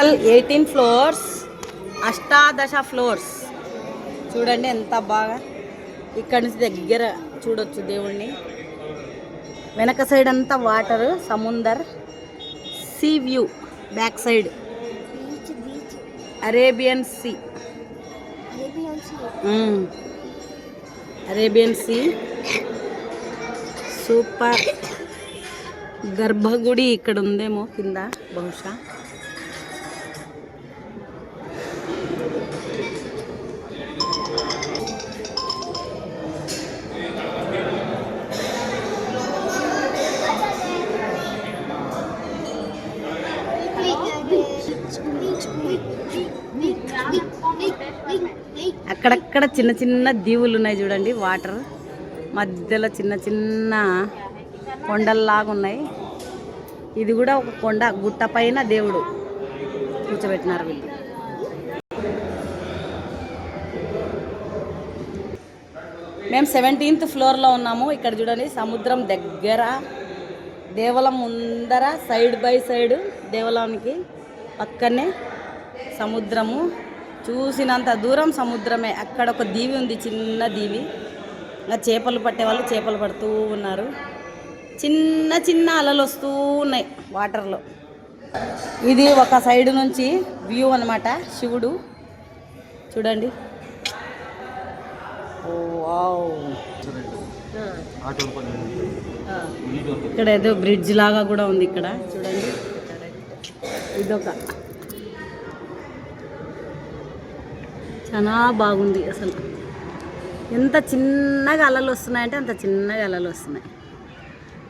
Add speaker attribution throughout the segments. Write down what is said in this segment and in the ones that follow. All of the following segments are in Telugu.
Speaker 1: 18 ఫ్లోర్స్, అష్టాదశ ఫ్లోర్స్. చూడండి ఎంత బాగా. ఇక్కడ నుంచి దగ్గర చూడొచ్చు దేవుణ్ణి. వెనక సైడ్ అంతా వాటర్, సముందర్, sea view. Back side Arabian sea. Arabian sea. Super. గర్భగుడి ఇక్కడ ఉందేమో కింద బహుశా. అక్కడక్కడ చిన్న చిన్న దీవులు ఉన్నాయి చూడండి. వాటర్ మధ్యలో చిన్న చిన్న కొండల్లాగా ఉన్నాయి. ఇది కూడా ఒక కొండ, గుట్ట పైన దేవుడు కూర్చోబెట్టినారు వీళ్ళు. మేము 17th ఫ్లోర్లో ఉన్నాము. ఇక్కడ చూడండి సముద్రం దగ్గర, దేవాలయం ముందర, సైడ్ బై సైడ్ దేవాలయానికి పక్కనే సముద్రము. చూసినంత దూరం సముద్రమే. అక్కడ ఒక దీవి ఉంది, చిన్న దీవి. ఇంకా చేపలు పట్టేవాళ్ళు చేపలు పడుతూ ఉన్నారు. చిన్న చిన్న అలలు వస్తూ ఉన్నాయి వాటర్లో. ఇది ఒక సైడ్ నుంచి వ్యూ అన్నమాట. శివుడు చూడండి. ఇక్కడ ఏదో బ్రిడ్జ్ లాగా కూడా ఉంది ఇక్కడ చూడండి. ఇదొక చాలా బాగుంది అసలు. ఎంత చిన్నగా అలలు వస్తున్నాయంటే అంత చిన్నగా అలలు వస్తున్నాయి.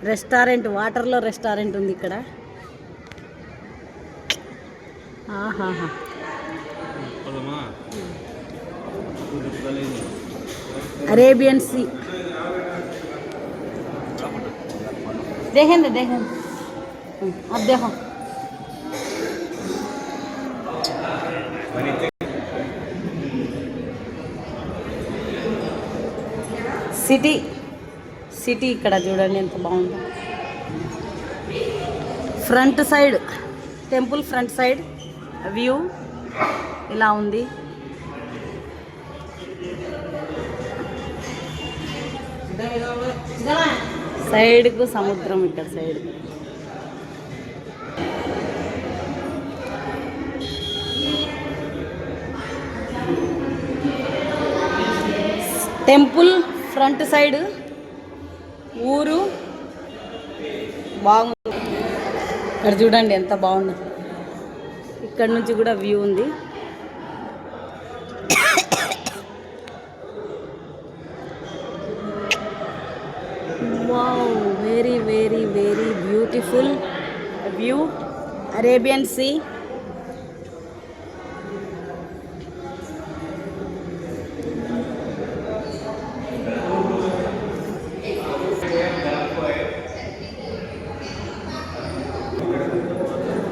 Speaker 1: రెస్టారెంట్, వాటర్లో రెస్టారెంట్ ఉంది ఇక్కడ. ఆహాహా. Arabian sea. देखेंगे देखेंगे अब देखो. సిటీ సిటీ ఇక్కడ చూడండి ఎంత బాగుందో. Front side temple, front side view ఇలా ఉంది. సైడ్కు సముద్రం, ఇక్కడ సైడ్. టెంపుల్ ఫ్రంట్ సైడ్ ఊరు బాగుంది. ఇక్కడ చూడండి ఎంత బాగుంది. ఇక్కడ నుంచి కూడా వ్యూ ఉంది. Wow, very very very beautiful view. Arabian sea.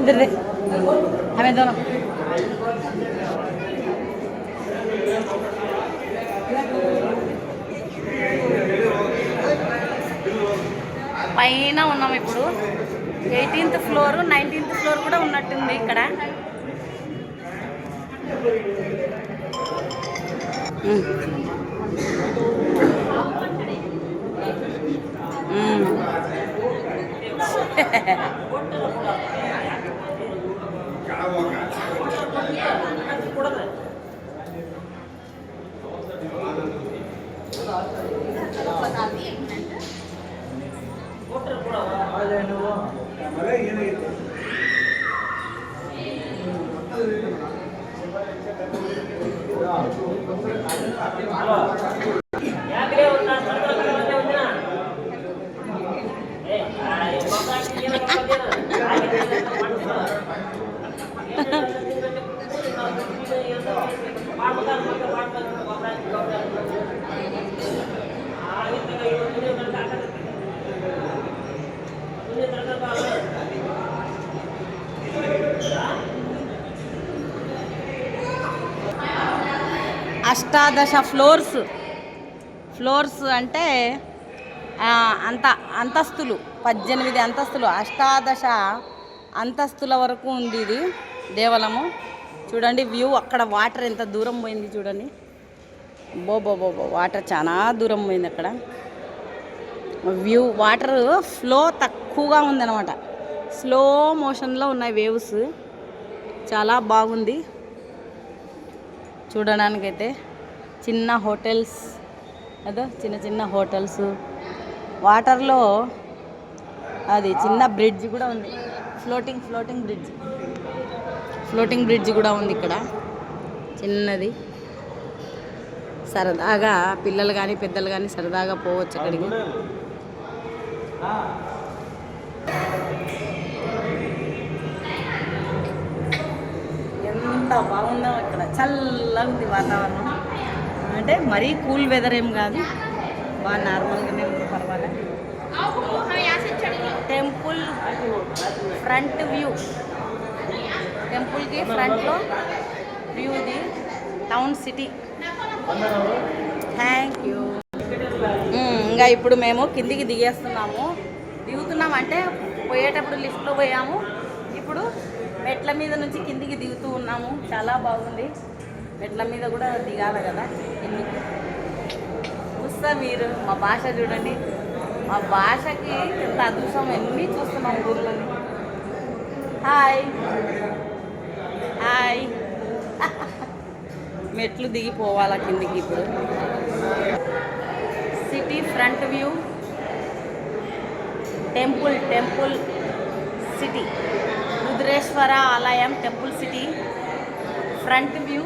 Speaker 1: इधर दे हमें दोनों. పైన ఉన్నాం ఇప్పుడు. 18th ఫ్లోర్, 19th ఫ్లోర్ కూడా ఉన్నట్టుంది ఇక్కడ. అష్టాదశ ఫ్లోర్స్. ఫ్లోర్స్ అంటే అంతస్తులు, 18 అంతస్తులు, అష్టాదశ అంతస్తుల వరకు ఉంది ఇది. దేవలము చూడండి. వ్యూ అక్కడ వాటర్ ఎంత దూరం పోయింది చూడండి. బో వాటర్ చాలా దూరం పోయింది అక్కడ. వ్యూ వాటర్ ఫ్లో తక్కువగా ఉందన్నమాట. స్లో మోషన్లో ఉన్నాయి వేవ్స్. చాలా బాగుంది చూడడానికైతే. చిన్న హోటల్స్ అదో చిన్న హోటల్స్. వాటర్లో అది చిన్న బ్రిడ్జ్ కూడా ఉంది. ఫ్లోటింగ్ బ్రిడ్జ్ కూడా ఉంది ఇక్కడ చిన్నది. సరదాగా పిల్లలు కానీ పెద్దలు కానీ సరదాగా పోవచ్చు అక్కడికి. ఎంత బాగుందో ఇక్కడ. చల్లగా ఉంది వాతావరణం. అంటే మరీ కూల్ వెదర్ ఏం కాదు, బాగా నార్మల్గానే ఉంది, పర్వాలేదు. టెంపుల్ ఫ్రంట్ వ్యూ, టెంపుల్కి ఫ్రంట్లో వ్యూ ఇది. Town city. Thank you. ఇంకా ఇప్పుడు మేము కిందికి దిగుతున్నాము అంటే పోయేటప్పుడు లిఫ్ట్లో పోయాము, ఇప్పుడు మెట్ల మీద నుంచి కిందికి దిగుతూ ఉన్నాము. చాలా బాగుంది. మెట్ల మీద కూడా దిగాలి కదా కిందికి. చూస్తా మీరు మా భాష చూడండి. మా భాషకి ఎంత అదృష్టం. ఎన్ని చూస్తున్నాం ఊర్లోని. హాయ్ మెట్లు దిగిపోవాలా కిందికి ఇప్పుడు. City front view, temple city, Rudreshwara ఆలయం టెంపుల్ సిటీ ఫ్రంట్ వ్యూ.